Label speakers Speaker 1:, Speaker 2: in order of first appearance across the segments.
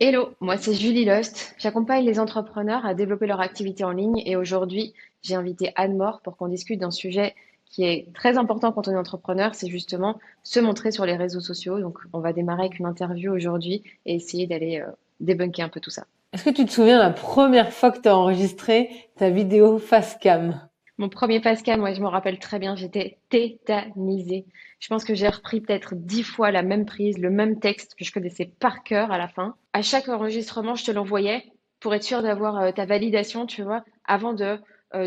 Speaker 1: Hello, moi c'est Julie Lust. J'accompagne les entrepreneurs à développer leur activité en ligne et aujourd'hui j'ai invité Anne Mort pour qu'on discute d'un sujet qui est très important quand on est entrepreneur, c'est justement se montrer sur les réseaux sociaux. Donc on va démarrer avec une interview aujourd'hui et essayer d'aller débunker un peu tout ça.
Speaker 2: Est-ce que tu te souviens la première fois que tu as enregistré ta vidéo face cam?
Speaker 1: Mon premier Pascal, moi je me rappelle très bien, j'étais tétanisée. Je pense que j'ai repris peut-être 10 fois la même prise, le même texte que je connaissais par cœur à la fin. À chaque enregistrement, je te l'envoyais pour être sûre d'avoir ta validation, tu vois, avant de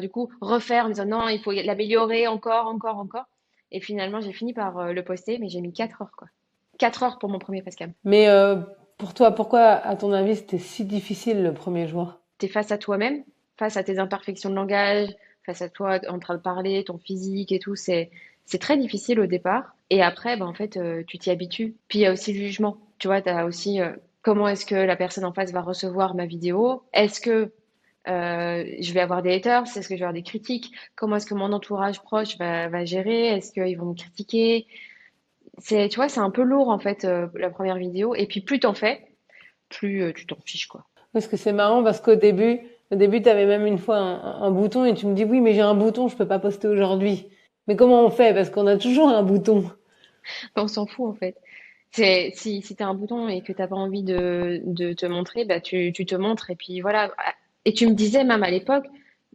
Speaker 1: du coup refaire en disant non, il faut l'améliorer encore, encore, encore. Et finalement, j'ai fini par le poster, mais j'ai mis 4 heures quoi. 4 heures pour mon premier Pascal.
Speaker 2: Mais pour toi, pourquoi, à ton avis, c'était si difficile le premier jour?
Speaker 1: T'es face à toi-même, face à tes imperfections de langage, face à toi en train de parler, ton physique et tout, c'est très difficile au départ. Et après, ben, en fait, tu t'y habitues. Puis il y a aussi le jugement. Tu vois, tu as aussi comment est-ce que la personne en face va recevoir ma vidéo? Est-ce que je vais avoir des haters? Est-ce que je vais avoir des critiques? Comment est-ce que mon entourage proche va gérer? Est-ce qu'ils vont me critiquer? Tu vois, c'est un peu lourd en fait la première vidéo. Et puis plus t'en fais, plus tu t'en fiches quoi.
Speaker 2: Parce que c'est marrant parce qu'au début, tu avais même une fois un bouton et tu me dis oui, mais j'ai un bouton, je peux pas poster aujourd'hui. Mais comment on fait? Parce qu'on a toujours un bouton.
Speaker 1: On s'en fout en fait. Si tu as un bouton et que t'as pas envie de te montrer, bah tu te montres et puis voilà. Et tu me disais même à l'époque,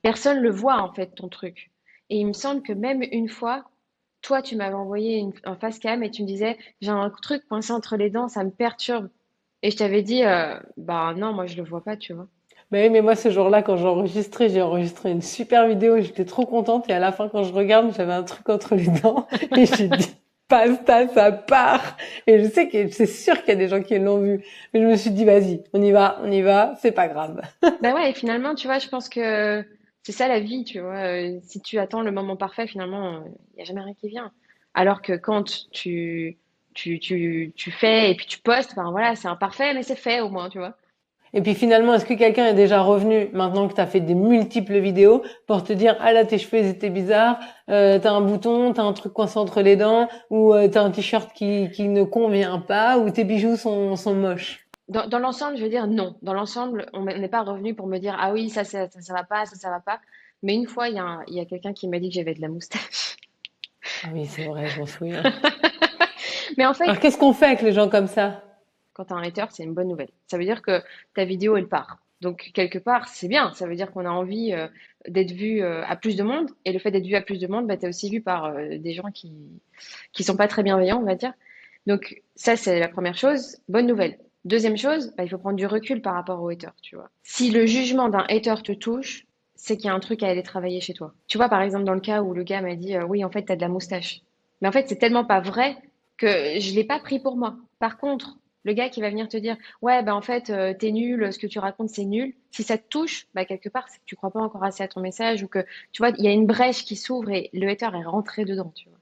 Speaker 1: personne le voit en fait ton truc. Et il me semble que même une fois, toi tu m'avais envoyé un face cam et tu me disais, j'ai un truc coincé entre les dents, ça me perturbe. Et je t'avais dit, bah non, moi je le vois pas, tu vois.
Speaker 2: Mais oui, mais moi, ce jour-là, quand j'ai enregistré une super vidéo et j'étais trop contente. Et à la fin, quand je regarde, j'avais un truc entre les dents et j'ai dit, basta, ça part. Et je sais que c'est sûr qu'il y a des gens qui l'ont vu. Mais je me suis dit, vas-y, on y va, c'est pas grave.
Speaker 1: Bah ouais, et finalement, tu vois, je pense que c'est ça la vie, tu vois. Si tu attends le moment parfait, finalement, il n'y a jamais rien qui vient. Alors que quand tu fais et puis tu postes, ben voilà, c'est imparfait, mais c'est fait au moins, tu vois.
Speaker 2: Et puis finalement, est-ce que quelqu'un est déjà revenu, maintenant que tu as fait des multiples vidéos, pour te dire, ah là, tes cheveux, ils étaient bizarres, t'as un bouton, t'as un truc coincé entre les dents, ou t'as un t-shirt qui ne convient pas, ou tes bijoux sont moches.
Speaker 1: Dans l'ensemble, je veux dire non. Dans l'ensemble, on n'est pas revenu pour me dire, ah oui, ça va pas, ça va pas. Mais une fois, il y a quelqu'un qui m'a dit que j'avais de la moustache.
Speaker 2: Ah oui, c'est vrai, je m'en souviens.
Speaker 1: Mais en fait,
Speaker 2: Alors qu'est-ce qu'on fait avec les gens comme ça?
Speaker 1: quand tu as un hater, c'est une bonne nouvelle. Ça veut dire que ta vidéo, elle part. Donc, quelque part, c'est bien. Ça veut dire qu'on a envie d'être vu à plus de monde. Et le fait d'être vu à plus de monde, bah, tu es aussi vu par des gens qui sont pas très bienveillants, on va dire. Donc, ça, c'est la première chose. Bonne nouvelle. Deuxième chose, bah, il faut prendre du recul par rapport aux haters, tu vois. Si le jugement d'un hater te touche, c'est qu'il y a un truc à aller travailler chez toi. Tu vois, par exemple, dans le cas où le gars m'a dit, oui, en fait, t'as de la moustache. Mais en fait, c'est tellement pas vrai que je l'ai pas pris pour moi. Par contre, le gars qui va venir te dire, ouais, bah en fait, t'es nul, ce que tu racontes, c'est nul. Si ça te touche, bah quelque part, c'est que tu crois pas encore assez à ton message ou que, tu vois, il y a une brèche qui s'ouvre et le hater est rentré dedans, tu vois.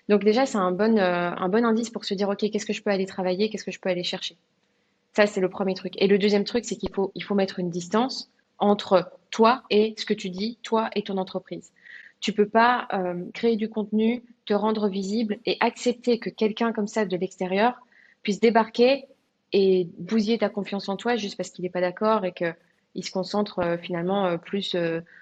Speaker 1: Donc déjà, c'est un bon indice pour se dire, OK, qu'est-ce que je peux aller travailler, qu'est-ce que je peux aller chercher. Ça, c'est le premier truc. Et le deuxième truc, c'est il faut mettre une distance entre toi et ce que tu dis, toi et ton entreprise. Tu peux pas créer du contenu, te rendre visible et accepter que quelqu'un comme ça de l'extérieur puisse débarquer et bousiller ta confiance en toi juste parce qu'il n'est pas d'accord et qu'il se concentre finalement plus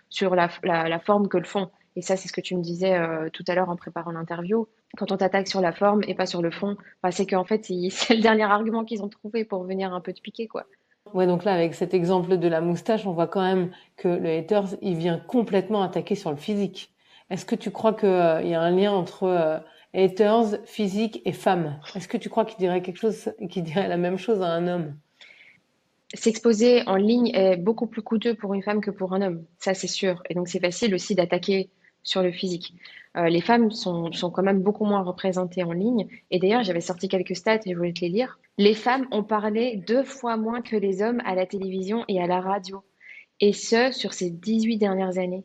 Speaker 1: sur la forme que le fond. Et ça, c'est ce que tu me disais tout à l'heure en préparant l'interview. Quand on t'attaque sur la forme et pas sur le fond, bah, c'est qu'en fait, c'est le dernier argument qu'ils ont trouvé pour venir un peu te piquer, quoi.
Speaker 2: Ouais, donc là, avec cet exemple de la moustache, on voit quand même que le haters, il vient complètement attaquer sur le physique. Est-ce que tu crois qu'il y a un lien entre haters, physique et femme? Est-ce que tu crois qu'il dirait quelque chose, qu'il dirait la même chose à un homme?
Speaker 1: S'exposer en ligne est beaucoup plus coûteux pour une femme que pour un homme, ça c'est sûr. Et donc c'est facile aussi d'attaquer sur le physique. Les femmes sont quand même beaucoup moins représentées en ligne. Et d'ailleurs, j'avais sorti quelques stats et je voulais te les lire. Les femmes ont parlé 2 fois moins que les hommes à la télévision et à la radio. Et ce, sur ces 18 dernières années.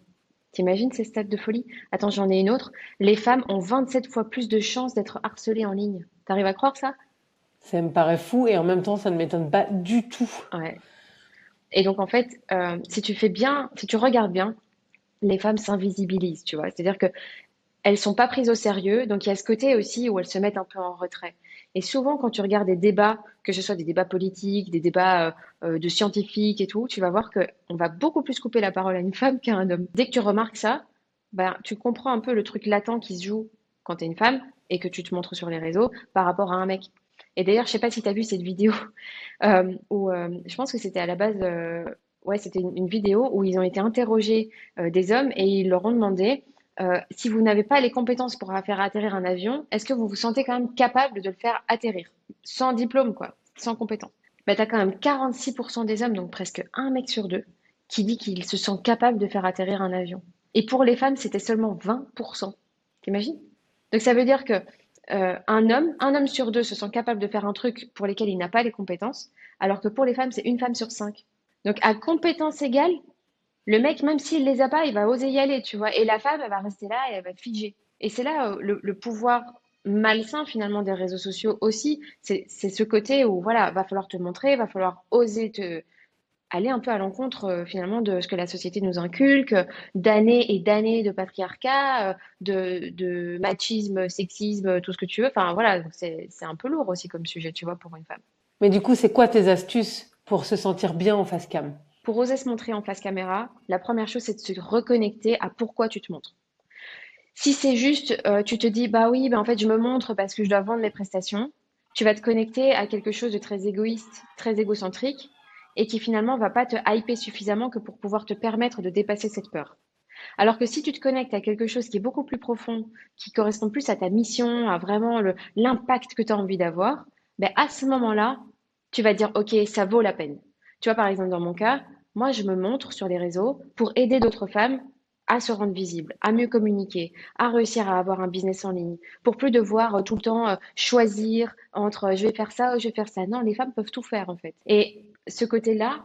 Speaker 1: T'imagines ces stats de folie? Attends, j'en ai une autre. Les femmes ont 27 fois plus de chances d'être harcelées en ligne. T'arrives à croire ça?
Speaker 2: Ça me paraît fou et en même temps, ça ne m'étonne pas du tout.
Speaker 1: Ouais. Et donc, en fait, si tu fais bien, si tu regardes bien, les femmes s'invisibilisent, tu vois. C'est-à-dire que elles sont pas prises au sérieux. Donc, il y a ce côté aussi où elles se mettent un peu en retrait. Et souvent, quand tu regardes des débats, que ce soit des débats politiques, des débats de scientifiques et tout, tu vas voir que on va beaucoup plus couper la parole à une femme qu'à un homme. Dès que tu remarques ça, ben, tu comprends un peu le truc latent qui se joue quand tu es une femme et que tu te montres sur les réseaux par rapport à un mec. Et d'ailleurs, je sais pas si tu as vu cette vidéo où je pense que c'était à la base, ouais, c'était une vidéo où ils ont été interrogés des hommes et ils leur ont demandé si vous n'avez pas les compétences pour faire atterrir un avion, est-ce que vous vous sentez quand même capable de le faire atterrir sans diplôme, quoi, sans compétence? Ben, tu as quand même 46% des hommes, donc presque un mec sur deux, qui dit qu'il se sent capable de faire atterrir un avion. Et pour les femmes, c'était seulement 20%. T'imagines? Donc ça veut dire que un homme sur deux se sent capable de faire un truc pour lequel il n'a pas les compétences, alors que pour les femmes, c'est une femme sur cinq. Donc à compétences égales, le mec, même s'il les a pas, il va oser y aller, tu vois. Et la femme, elle va rester là et elle va figer. Et c'est là le pouvoir malsain finalement des réseaux sociaux aussi. C'est ce côté où voilà, va falloir te montrer, va falloir oser te aller un peu à l'encontre finalement de ce que la société nous inculque, d'années et d'années de patriarcat, de machisme, sexisme, tout ce que tu veux. Enfin voilà, c'est un peu lourd aussi comme sujet, tu vois, pour une femme.
Speaker 2: Mais du coup, c'est quoi tes astuces pour se sentir bien en face cam?
Speaker 1: Pour oser se montrer en face caméra, la première chose, c'est de se reconnecter à pourquoi tu te montres. Si c'est juste, tu te dis, bah oui, bah en fait, je me montre parce que je dois vendre mes prestations, tu vas te connecter à quelque chose de très égoïste, très égocentrique, et qui finalement va pas te hyper suffisamment que pour pouvoir te permettre de dépasser cette peur. Alors que si tu te connectes à quelque chose qui est beaucoup plus profond, qui correspond plus à ta mission, à vraiment l'impact que tu as envie d'avoir, ben à ce moment-là, tu vas dire, OK, ça vaut la peine. Tu vois, par exemple, dans mon cas, moi, je me montre sur les réseaux pour aider d'autres femmes à se rendre visibles, à mieux communiquer, à réussir à avoir un business en ligne, pour plus devoir tout le temps choisir entre je vais faire ça ou je vais faire ça. Non, les femmes peuvent tout faire en fait. Et ce côté-là,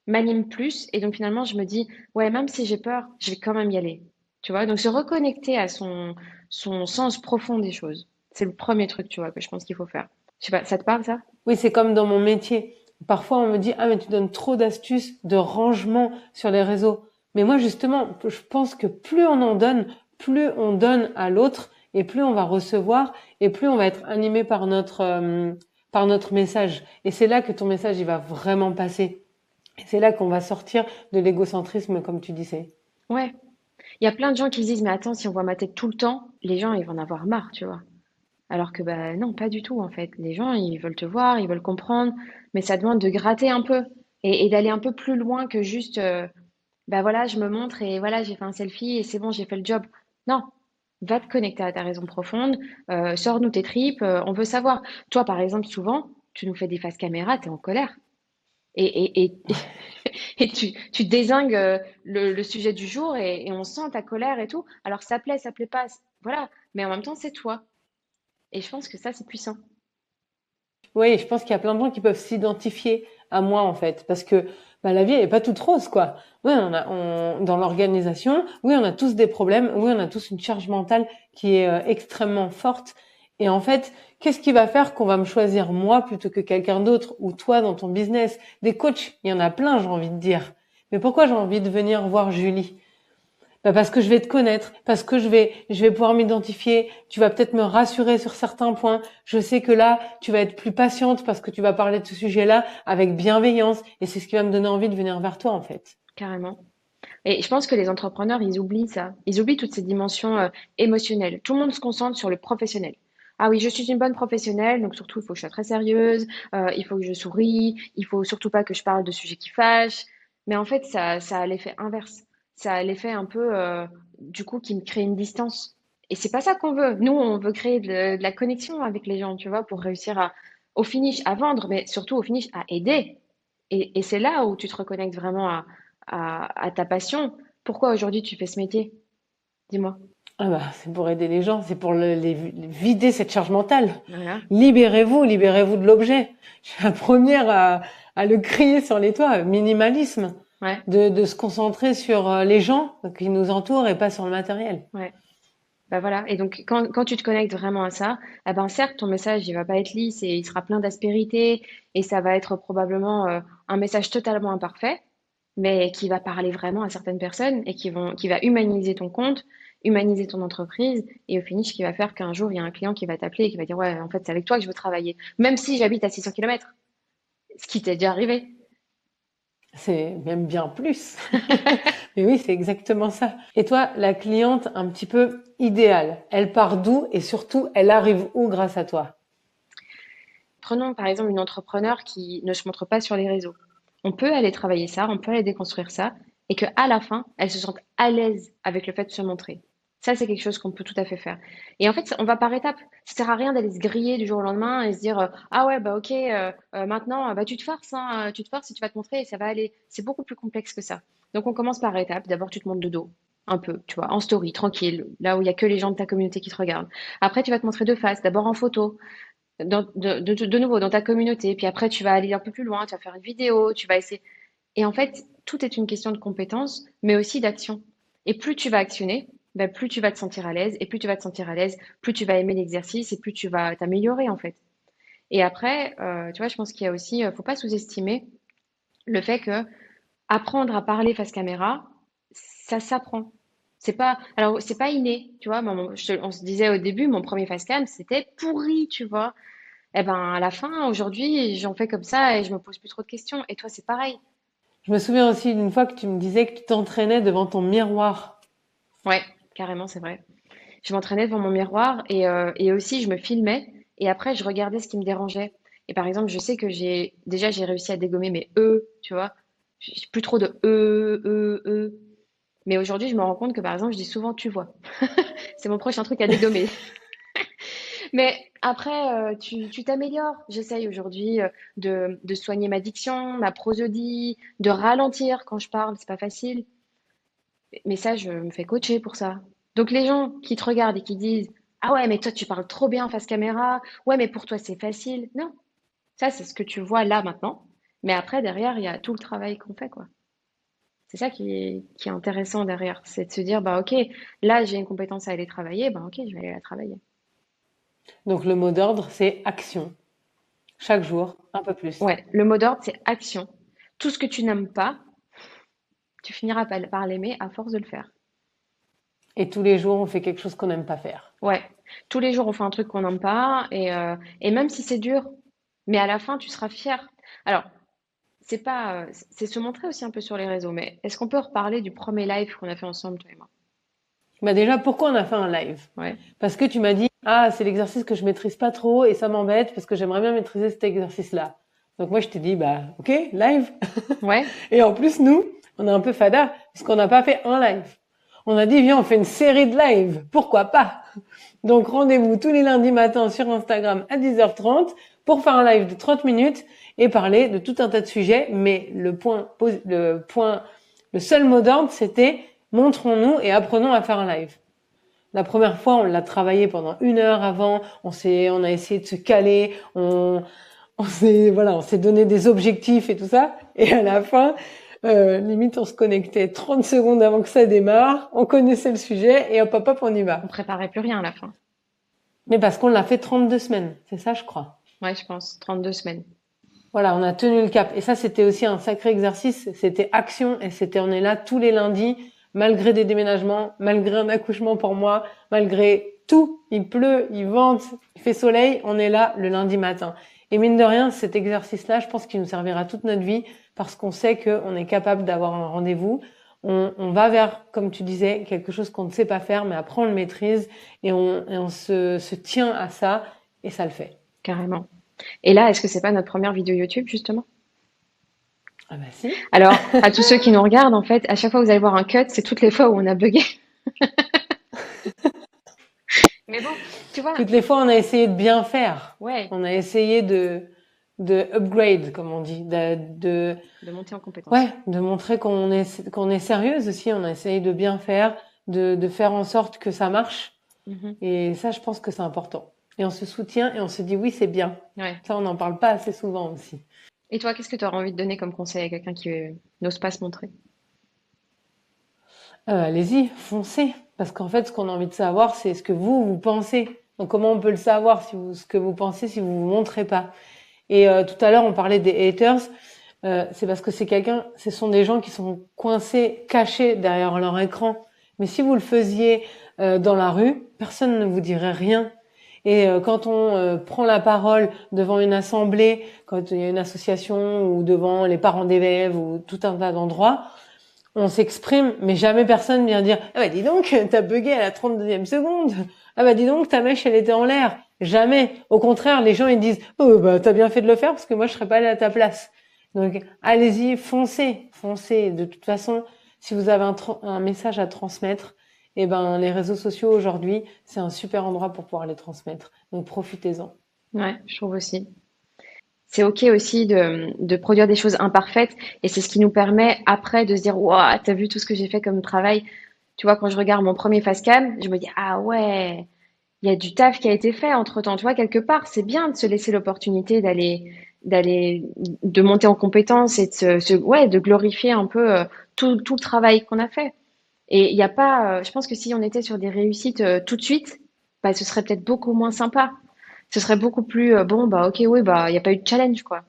Speaker 1: m'anime plus. Et donc finalement, je me dis, ouais, même si j'ai peur, je vais quand même y aller. Tu vois, donc se reconnecter à son sens profond des choses. C'est le premier truc, tu vois, que je pense qu'il faut faire. Je sais pas, ça te parle ça?
Speaker 2: Oui, c'est comme dans mon métier. Parfois, on me dit, ah, mais tu donnes trop d'astuces de rangement sur les réseaux. Mais moi, justement, je pense que plus on en donne, plus on donne à l'autre et plus on va recevoir et plus on va être animé par notre message. Et c'est là que ton message, il va vraiment passer. Et c'est là qu'on va sortir de l'égocentrisme, comme tu disais.
Speaker 1: Ouais. Il y a plein de gens qui se disent, mais attends, si on voit ma tête tout le temps, les gens, ils vont en avoir marre, tu vois. Alors que, bah, non, pas du tout, en fait. Les gens, ils veulent te voir, ils veulent comprendre, mais ça demande de gratter un peu et d'aller un peu plus loin que juste, bah voilà, je me montre et voilà, j'ai fait un selfie et c'est bon, j'ai fait le job. Non, va te connecter à ta raison profonde, sors-nous tes tripes, on veut savoir. Toi, par exemple, souvent, tu nous fais des faces caméra, tu es en colère. Et et tu dézingues le sujet du jour et on sent ta colère et tout. Alors ça plaît pas, voilà. Mais en même temps, c'est toi. Et je pense que ça, c'est puissant.
Speaker 2: Oui, je pense qu'il y a plein de gens qui peuvent s'identifier à moi en fait, parce que bah, la vie elle est pas toute rose quoi. Oui, dans l'organisation, oui, on a tous des problèmes, oui, on a tous une charge mentale qui est extrêmement forte. Et en fait, qu'est-ce qui va faire qu'on va me choisir moi plutôt que quelqu'un d'autre ou toi dans ton business? Des coachs, il y en a plein, j'ai envie de dire. Mais pourquoi j'ai envie de venir voir Julie? Bah parce que je vais te connaître, parce que je vais pouvoir m'identifier. Tu vas peut-être me rassurer sur certains points. Je sais que là, tu vas être plus patiente parce que tu vas parler de ce sujet-là avec bienveillance. Et c'est ce qui va me donner envie de venir vers toi, en fait.
Speaker 1: Carrément. Et je pense que les entrepreneurs, ils oublient ça. Ils oublient toutes ces dimensions émotionnelles. Tout le monde se concentre sur le professionnel. Ah oui, je suis une bonne professionnelle, donc surtout, il faut que je sois très sérieuse, il faut que je souris, il faut surtout pas que je parle de sujets qui fâchent. Mais en fait, ça a l'effet inverse. Ça a l'effet un peu, du coup, qui me crée une distance. Et c'est pas ça qu'on veut. Nous, on veut créer de la connexion avec les gens, tu vois, pour réussir au finish, à vendre, mais surtout au finish, à aider. Et c'est là où tu te reconnectes vraiment à ta passion. Pourquoi aujourd'hui tu fais ce métier? Dis-moi.
Speaker 2: Ah bah, c'est pour aider les gens, c'est pour les vider cette charge mentale.
Speaker 1: Voilà.
Speaker 2: Libérez-vous, libérez-vous de l'objet. Je suis la première à le crier sur les toits. Minimalisme.
Speaker 1: Ouais,
Speaker 2: De se concentrer sur les gens qui nous entourent et pas sur le matériel.
Speaker 1: ouais. Bah voilà. Et donc, quand tu te connectes vraiment à ça, eh ben certes, ton message, il va pas être lisse et il sera plein d'aspérité et ça va être probablement un message totalement imparfait, mais qui va parler vraiment à certaines personnes et qui va humaniser ton compte humaniser ton entreprise et au finish qui va faire qu'un jour, il y a un client qui va t'appeler et qui va dire, ouais, en fait, c'est avec toi que je veux travailler. Même si j'habite à 600 kilomètres, ce qui t'est déjà arrivé.
Speaker 2: C'est même bien plus. Mais oui, c'est exactement ça. Et toi, la cliente un petit peu idéale, elle part d'où et surtout, elle arrive où grâce à toi?
Speaker 1: Prenons par exemple une entrepreneur qui ne se montre pas sur les réseaux. On peut aller travailler ça, on peut aller déconstruire ça, et qu'à la fin, elle se sente à l'aise avec le fait de se montrer. Ça, c'est quelque chose qu'on peut tout à fait faire. Et en fait, on va par étapes. Ça sert à rien d'aller se griller du jour au lendemain et se dire ah ouais bah ok maintenant bah tu te forces hein, tu te forces et tu vas te montrer et ça va aller. C'est beaucoup plus complexe que ça. Donc on commence par étapes. D'abord tu te montres de dos un peu, tu vois, en story, tranquille, là où il y a que les gens de ta communauté qui te regardent. Après tu vas te montrer de face, d'abord en photo de nouveau dans ta communauté. Puis après, tu vas aller un peu plus loin, tu vas faire une vidéo, tu vas essayer. Et en fait, tout est une question de compétence, mais aussi d'action. Et plus tu vas actionner, ben, plus tu vas te sentir à l'aise. Et plus tu vas te sentir à l'aise, plus tu vas aimer l'exercice et plus tu vas t'améliorer en fait. Et après, tu vois, je pense qu'il y a aussi, faut pas sous-estimer le fait que apprendre à parler face caméra, ça s'apprend. C'est pas, alors c'est pas inné, tu vois. On se disait au début, mon premier facecam, c'était pourri, tu vois. Eh ben, à la fin, aujourd'hui, j'en fais comme ça et je me pose plus trop de questions. Et toi, c'est pareil.
Speaker 2: Je me souviens aussi d'une fois que tu me disais que tu t'entraînais devant ton miroir.
Speaker 1: Ouais, carrément, c'est vrai. Je m'entraînais devant mon miroir et aussi je me filmais et après je regardais ce qui me dérangeait. Et par exemple, je sais que j'ai réussi à dégommer mes tu vois. J'ai plus trop de e. Mais aujourd'hui, je me rends compte que par exemple, je dis souvent tu vois. C'est mon prochain truc à dégommer. Mais après, tu t'améliores. J'essaye aujourd'hui de soigner ma diction, ma prosodie, de ralentir quand je parle. C'est pas facile. Mais ça, je me fais coacher pour ça. Donc les gens qui te regardent et qui disent, ah ouais, mais toi, tu parles trop bien face caméra. Ouais, mais pour toi, c'est facile. Non, ça, c'est ce que tu vois là maintenant. Mais après, derrière, il y a tout le travail qu'on fait, quoi. C'est ça qui est intéressant derrière. C'est de se dire, bah ok, là, j'ai une compétence à aller travailler. Bah ok, je vais aller la travailler.
Speaker 2: Donc le mot d'ordre, c'est action. Chaque jour, un peu plus.
Speaker 1: Ouais, le mot d'ordre, c'est action. Tout ce que tu n'aimes pas, tu finiras par l'aimer à force de le faire.
Speaker 2: Et tous les jours, on fait quelque chose qu'on n'aime pas faire.
Speaker 1: Ouais, tous les jours, on fait un truc qu'on n'aime pas et même si c'est dur, mais à la fin, tu seras fier. Alors, c'est se montrer aussi un peu sur les réseaux, mais est-ce qu'on peut reparler du premier live qu'on a fait ensemble, toi et moi?
Speaker 2: Bah déjà, pourquoi on a fait un live?
Speaker 1: Ouais,
Speaker 2: Parce que tu m'as dit, ah, c'est l'exercice que je maîtrise pas trop et ça m'embête parce que j'aimerais bien maîtriser cet exercice-là. Donc moi, je t'ai dit, bah, ok, live.
Speaker 1: ouais,
Speaker 2: Et en plus, nous, on est un peu fada parce qu'on n'a pas fait un live. On a dit, viens, on fait une série de lives. Pourquoi pas? Donc rendez-vous tous les lundis matins sur Instagram à 10h30 pour faire un live de 30 minutes et parler de tout un tas de sujets. Mais le seul mot d'ordre, c'était montrons-nous et apprenons à faire un live. La première fois, on l'a travaillé pendant 1 heure avant. On a essayé de se caler. On s'est donné des objectifs et tout ça. Et à la fin, limite, on se connectait 30 secondes avant que ça démarre. On connaissait le sujet et hop, hop, hop, on y va.
Speaker 1: on préparait plus rien à la fin.
Speaker 2: Mais parce qu'on l'a fait 32 semaines. C'est ça, je crois.
Speaker 1: Ouais, je pense, 32 semaines.
Speaker 2: Voilà, on a tenu le cap. Et ça, c'était aussi un sacré exercice. C'était action et on est là tous les lundis, malgré des déménagements, malgré un accouchement pour moi, malgré tout. Il pleut, il vente, il fait soleil. On est là le lundi matin. Et mine de rien, cet exercice-là, je pense qu'il nous servira toute notre vie parce qu'on sait qu'on est capable d'avoir un rendez-vous. On va vers, comme tu disais, quelque chose qu'on ne sait pas faire, mais après on le maîtrise et on se tient à ça et ça le fait.
Speaker 1: Carrément. Et là, est-ce que c'est pas notre première vidéo YouTube, justement?
Speaker 2: Ah bah si.
Speaker 1: Alors, à tous ceux qui nous regardent, en fait, à chaque fois que vous allez voir un cut, c'est toutes les fois où on a bugué. Mais bon, tu vois,
Speaker 2: Toutes les fois, on a essayé de bien faire.
Speaker 1: ouais,
Speaker 2: On a essayé de upgrade, comme on dit,
Speaker 1: de monter en compétence.
Speaker 2: ouais, de montrer qu'on est sérieuse aussi. On a essayé de bien faire, de faire en sorte que ça marche.
Speaker 1: Mhm.
Speaker 2: Et ça, je pense que c'est important. Et on se soutient et on se dit oui, c'est bien.
Speaker 1: Ouais.
Speaker 2: Ça, on n'en parle pas assez souvent aussi.
Speaker 1: Et toi, qu'est-ce que tu aurais envie de donner comme conseil à quelqu'un qui n'ose pas se montrer?
Speaker 2: Allez-y, foncez. Parce qu'en fait, ce qu'on a envie de savoir, c'est ce que vous pensez. Donc, comment on peut le savoir ce que vous pensez si vous vous montrez pas? Et tout à l'heure, on parlait des haters. C'est parce que ce sont des gens qui sont coincés, cachés derrière leur écran. Mais si vous le faisiez dans la rue, personne ne vous dirait rien. Et quand on prend la parole devant une assemblée, quand il y a une association ou devant les parents d'élèves ou tout un tas d'endroits, on s'exprime, mais jamais personne vient dire « Ah bah dis donc, t'as bugué à la 32e seconde. Ah bah dis donc, ta mèche, elle était en l'air. » Jamais. Au contraire, les gens, ils disent « Oh bah t'as bien fait de le faire parce que moi, je serais pas allé à ta place. » Donc, allez-y, foncez, foncez. De toute façon, si vous avez un message à transmettre, eh ben, les réseaux sociaux aujourd'hui, c'est un super endroit pour pouvoir les transmettre. Donc, profitez-en.
Speaker 1: Ouais, je trouve aussi. C'est OK aussi de produire des choses imparfaites et c'est ce qui nous permet après de se dire, waouh, t'as vu tout ce que j'ai fait comme travail. Tu vois, quand je regarde mon premier facecam, je me dis, ah ouais, il y a du taf qui a été fait entre-temps. Tu vois, quelque part, c'est bien de se laisser l'opportunité de monter en compétence et ouais, de glorifier un peu tout le travail qu'on a fait. Et il n'y a pas, je pense que si on était sur des réussites tout de suite, bah, ce serait peut-être beaucoup moins sympa. Ce serait beaucoup plus, bon, bah, ok, oui, bah, il n'y a pas eu de challenge, quoi.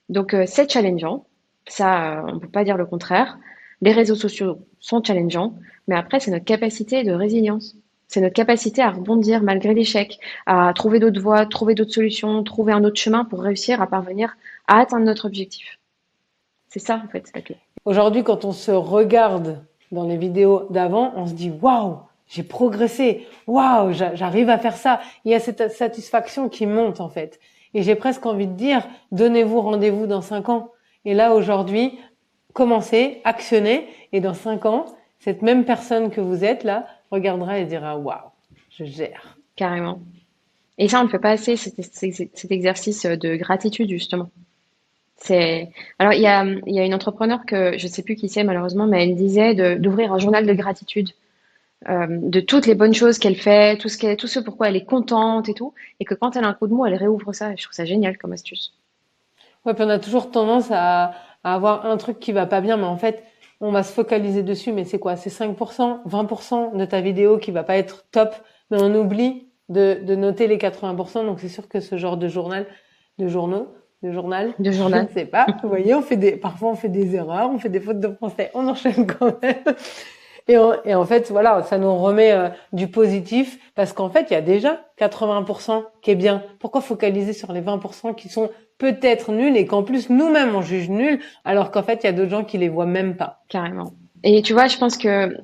Speaker 1: Donc, c'est challengeant. Ça, on peut pas dire le contraire. Les réseaux sociaux sont challengeants, mais après, c'est notre capacité de résilience. C'est notre capacité à rebondir malgré l'échec, à trouver d'autres voies, trouver d'autres solutions, trouver un autre chemin pour réussir à parvenir à atteindre notre objectif. C'est ça, en fait, la clé.
Speaker 2: Aujourd'hui, quand on se regarde dans les vidéos d'avant, on se dit waouh, j'ai progressé, waouh, j'arrive à faire ça. Il y a cette satisfaction qui monte en fait. Et j'ai presque envie de dire, donnez-vous rendez-vous dans 5 ans. Et là aujourd'hui, commencez, actionnez, et dans 5 ans, cette même personne que vous êtes là regardera et dira waouh, je gère.
Speaker 1: Carrément. Et ça, on ne fait pas assez, cet exercice de gratitude, justement. C'est alors il y a une entrepreneure que je sais plus qui c'est malheureusement, mais elle disait d'ouvrir un journal de gratitude de toutes les bonnes choses qu'elle fait, tout ce pourquoi elle est contente et tout, et que quand elle a un coup de mou, elle réouvre ça. Et je trouve ça génial comme astuce.
Speaker 2: Ouais, puis on a toujours tendance à avoir un truc qui va pas bien, mais en fait, on va se focaliser dessus, mais c'est quoi? C'est 5%, 20% de ta vidéo qui va pas être top, mais on oublie de noter les 80%, donc c'est sûr que ce genre de journal, de journaux, de journal,
Speaker 1: De
Speaker 2: je ne
Speaker 1: journal.
Speaker 2: sais pas. Vous voyez, parfois on fait des erreurs, on fait des fautes de français, on enchaîne quand même. Et en fait, voilà, ça nous remet du positif parce qu'en fait, il y a déjà 80% qui est bien. Pourquoi focaliser sur les 20% qui sont peut-être nuls et qu'en plus nous-mêmes on juge nuls alors qu'en fait, il y a d'autres gens qui les voient même pas.
Speaker 1: Carrément. Et tu vois, je pense que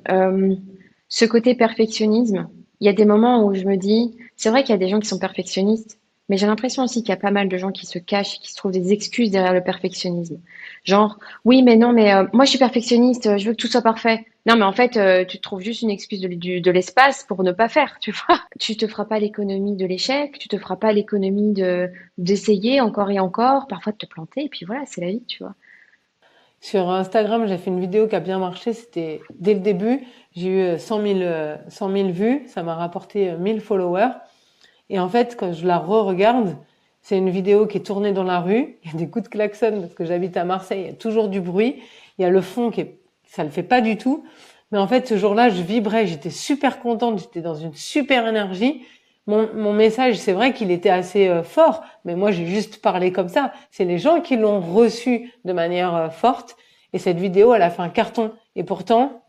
Speaker 1: ce côté perfectionnisme, il y a des moments où je me dis, c'est vrai qu'il y a des gens qui sont perfectionnistes, mais j'ai l'impression aussi qu'il y a pas mal de gens qui se cachent, qui se trouvent des excuses derrière le perfectionnisme. Genre, oui, mais non, mais moi je suis perfectionniste, je veux que tout soit parfait. Non, mais en fait, tu te trouves juste une excuse de l'espace pour ne pas faire, tu vois. Tu te feras pas l'économie de l'échec, tu te feras pas l'économie d'essayer encore et encore, parfois de te planter, et puis voilà, c'est la vie, tu vois.
Speaker 2: Sur Instagram, j'ai fait une vidéo qui a bien marché. C'était dès le début. J'ai eu 100 000 vues. Ça m'a rapporté 1000 followers. Et en fait, quand je la re-regarde, c'est une vidéo qui est tournée dans la rue. Il y a des coups de klaxon parce que j'habite à Marseille. Il y a toujours du bruit. Il y a le fond ça le fait pas du tout. Mais en fait, ce jour-là, je vibrais. J'étais super contente. J'étais dans une super énergie. Mon message, c'est vrai qu'il était assez fort, mais moi, j'ai juste parlé comme ça. C'est les gens qui l'ont reçu de manière forte. Et cette vidéo, elle a fait un carton. Et pourtant,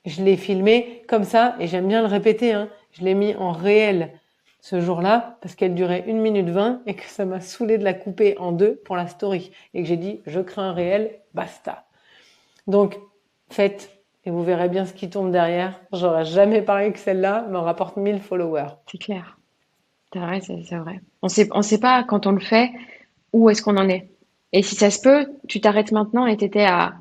Speaker 2: je l'ai filmée comme ça. Et j'aime bien le répéter, hein. Je l'ai mis en réel ce jour-là parce qu'elle durait 1 minute 20 et que ça m'a saoulé de la couper en deux pour la story et que j'ai dit je crée un réel, basta. Donc faites et vous verrez bien ce qui tombe derrière. J'aurais jamais parié que celle-là me rapporte 1000 followers.
Speaker 1: C'est clair. C'est vrai, c'est vrai. On sait pas quand on le fait où est-ce qu'on en est. Et si ça se peut, tu t'arrêtes maintenant et t'étais à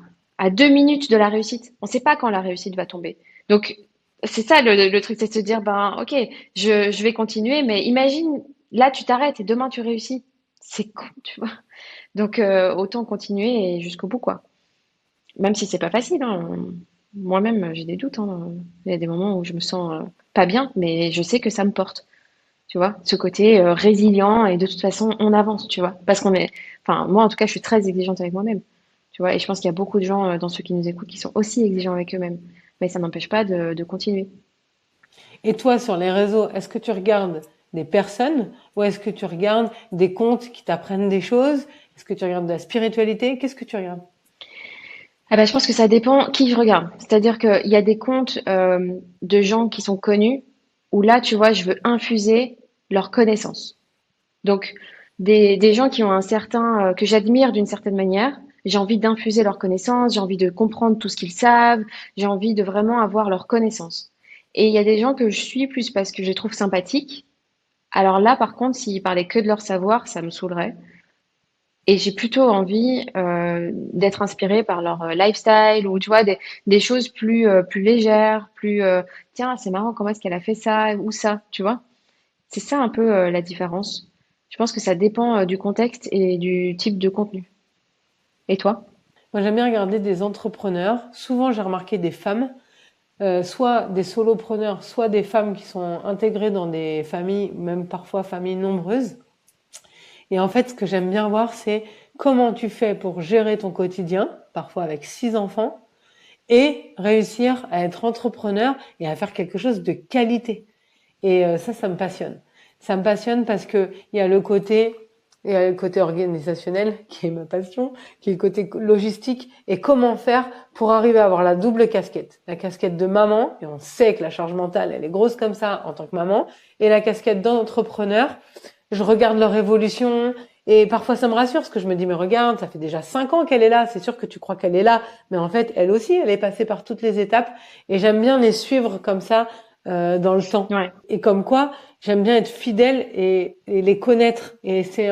Speaker 1: 2 minutes de la réussite. On sait pas quand la réussite va tomber. Donc, c'est ça le truc, c'est de se dire, ben, ok, je vais continuer, mais imagine, là, tu t'arrêtes et demain, tu réussis. C'est con, tu vois. Donc, autant continuer et jusqu'au bout, quoi. Même si c'est pas facile, hein. Moi-même, j'ai des doutes, hein. Il y a des moments où je me sens pas bien, mais je sais que ça me porte. Tu vois, ce côté résilient et de toute façon, on avance, tu vois. Parce qu'on est, enfin, moi en tout cas, je suis très exigeante avec moi-même, tu vois. Et je pense qu'il y a beaucoup de gens dans ceux qui nous écoutent qui sont aussi exigeants avec eux-mêmes. Mais ça n'empêche pas de continuer.
Speaker 2: Et toi, sur les réseaux, est-ce que tu regardes des personnes ou est-ce que tu regardes des comptes qui t'apprennent des choses? Est-ce que tu regardes de la spiritualité? Qu'est-ce que tu regardes?
Speaker 1: Ah bah, je pense que ça dépend qui je regarde. C'est-à-dire qu'il y a des comptes de gens qui sont connus où là, tu vois, je veux infuser leur connaissance. Donc, des gens qui ont un certain, que j'admire d'une certaine manière, j'ai envie d'infuser leur connaissance, j'ai envie de comprendre tout ce qu'ils savent, j'ai envie de vraiment avoir leur connaissance. Et il y a des gens que je suis plus parce que je les trouve sympathiques. Alors là, par contre, s'ils parlaient que de leur savoir, ça me saoulerait. Et j'ai plutôt envie d'être inspirée par leur lifestyle ou tu vois des choses plus légères, plus tiens c'est marrant comment est-ce qu'elle a fait ça ou ça, tu vois. C'est ça un peu la différence. Je pense que ça dépend du contexte et du type de contenu. Et toi?
Speaker 2: Moi, j'aime bien regarder des entrepreneurs. Souvent, j'ai remarqué des femmes, soit des solopreneurs, soit des femmes qui sont intégrées dans des familles, même parfois familles nombreuses. Et en fait, ce que j'aime bien voir, c'est comment tu fais pour gérer ton quotidien, parfois avec 6 enfants, et réussir à être entrepreneur et à faire quelque chose de qualité. Et ça me passionne. Ça me passionne parce que il y a le côté organisationnel qui est ma passion, qui est le côté logistique et comment faire pour arriver à avoir la double casquette. La casquette de maman, et on sait que la charge mentale, elle est grosse comme ça en tant que maman, et la casquette d'entrepreneur. Je regarde leur évolution et parfois ça me rassure parce que je me dis mais regarde, ça fait déjà 5 ans qu'elle est là, c'est sûr que tu crois qu'elle est là, mais en fait elle aussi, elle est passée par toutes les étapes et j'aime bien les suivre comme ça dans le temps.
Speaker 1: Ouais.
Speaker 2: Et comme quoi, j'aime bien être fidèle et les connaître. Et c'est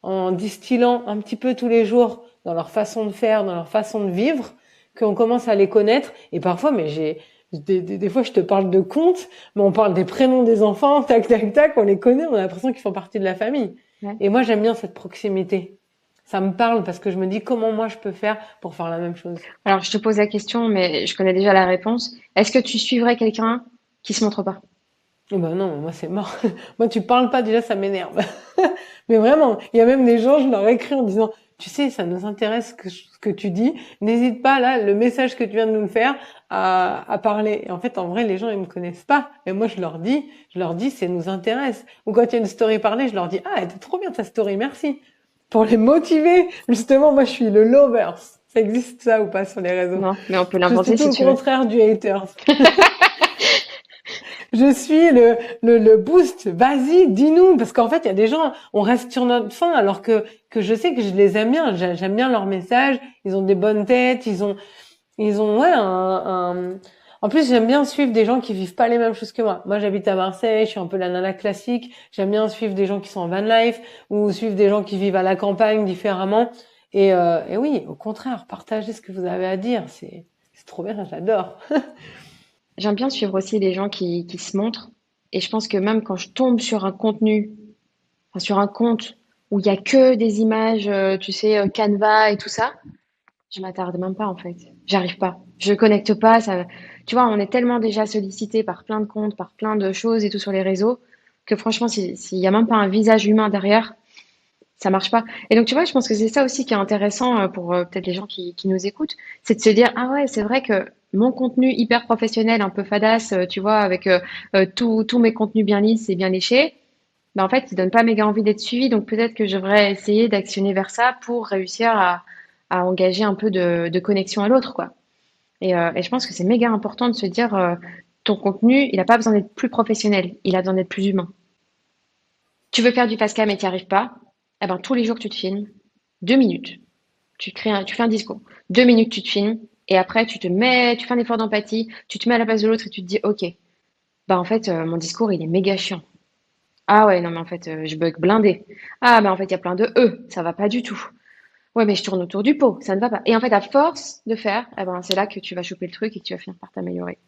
Speaker 2: en distillant un petit peu tous les jours dans leur façon de faire, dans leur façon de vivre, qu'on commence à les connaître. Et parfois, mais des fois, je te parle de contes, mais on parle des prénoms des enfants, tac, tac, tac, on les connaît, on a l'impression qu'ils font partie de la famille.
Speaker 1: Ouais.
Speaker 2: Et moi, j'aime bien cette proximité. Ça me parle parce que je me dis comment moi je peux faire pour faire la même chose.
Speaker 1: Alors je te pose la question, mais je connais déjà la réponse. Est-ce que tu suivrais quelqu'un qui se montre pas?
Speaker 2: Eh ben non, moi c'est mort. Moi tu parles pas déjà, ça m'énerve. Mais vraiment, il y a même des gens, je leur écris en disant, tu sais, ça nous intéresse ce que tu dis. N'hésite pas là, le message que tu viens de nous faire à parler. Et en fait, en vrai, les gens ils me connaissent pas. Et moi je leur dis, ça nous intéresse. Ou quand il y a une story parlée, je leur dis, ah, elle était trop bien ta story, merci. Pour les motiver. Justement, moi je suis le lovers. Ça existe ça ou pas sur les réseaux?
Speaker 1: Non, mais on peut
Speaker 2: Je suis
Speaker 1: l'inventer
Speaker 2: tout
Speaker 1: si
Speaker 2: le
Speaker 1: tu veux.
Speaker 2: contraire du haters. Je suis le boost. Vas-y, dis-nous. Parce qu'en fait, il y a des gens, on reste sur notre faim alors que je sais que je les aime bien. J'aime bien leurs messages. Ils ont des bonnes têtes. Ils ont, ouais, en plus, j'aime bien suivre des gens qui vivent pas les mêmes choses que moi. Moi, j'habite à Marseille. Je suis un peu la nana classique. J'aime bien suivre des gens qui sont en van life ou suivre des gens qui vivent à la campagne différemment. Et oui, au contraire, partagez ce que vous avez à dire. C'est trop bien. J'adore.
Speaker 1: J'aime bien suivre aussi les gens qui se montrent. Et je pense que même quand je tombe sur un contenu, enfin, sur un compte où il y a que des images, tu sais, Canva et tout ça, je m'attarde même pas en fait. J'arrive pas. Je connecte pas. Ça, tu vois, on est tellement déjà sollicité par plein de comptes, par plein de choses et tout sur les réseaux que franchement, s'il y a même pas un visage humain derrière, ça marche pas. Et donc, tu vois, je pense que c'est ça aussi qui est intéressant pour peut-être les gens qui nous écoutent, c'est de se dire, ah ouais, c'est vrai que mon contenu hyper professionnel, un peu fadasse, tu vois, avec tous mes contenus bien lisses et bien léchés, ben en fait, il donne pas méga envie d'être suivi. Donc, peut-être que je devrais essayer d'actionner vers ça pour réussir à engager un peu de connexion à l'autre, quoi. Et je pense que c'est méga important de se dire, ton contenu, il a pas besoin d'être plus professionnel, il a besoin d'être plus humain. Tu veux faire du fast cam et t'y arrives pas, eh ben, tous les jours, tu te filmes 2 minutes. Tu fais un discours. 2 minutes, tu te filmes. Et après, tu fais un effort d'empathie, tu te mets à la place de l'autre et tu te dis, OK, bah, en fait, mon discours, il est méga chiant. Ah ouais, non, mais en fait, je bug blindé. Ah, mais en fait, il y a plein de ça va pas du tout. Ouais, mais je tourne autour du pot, ça ne va pas. Et en fait, à force de faire, eh ben, c'est là que tu vas choper le truc et que tu vas finir par t'améliorer.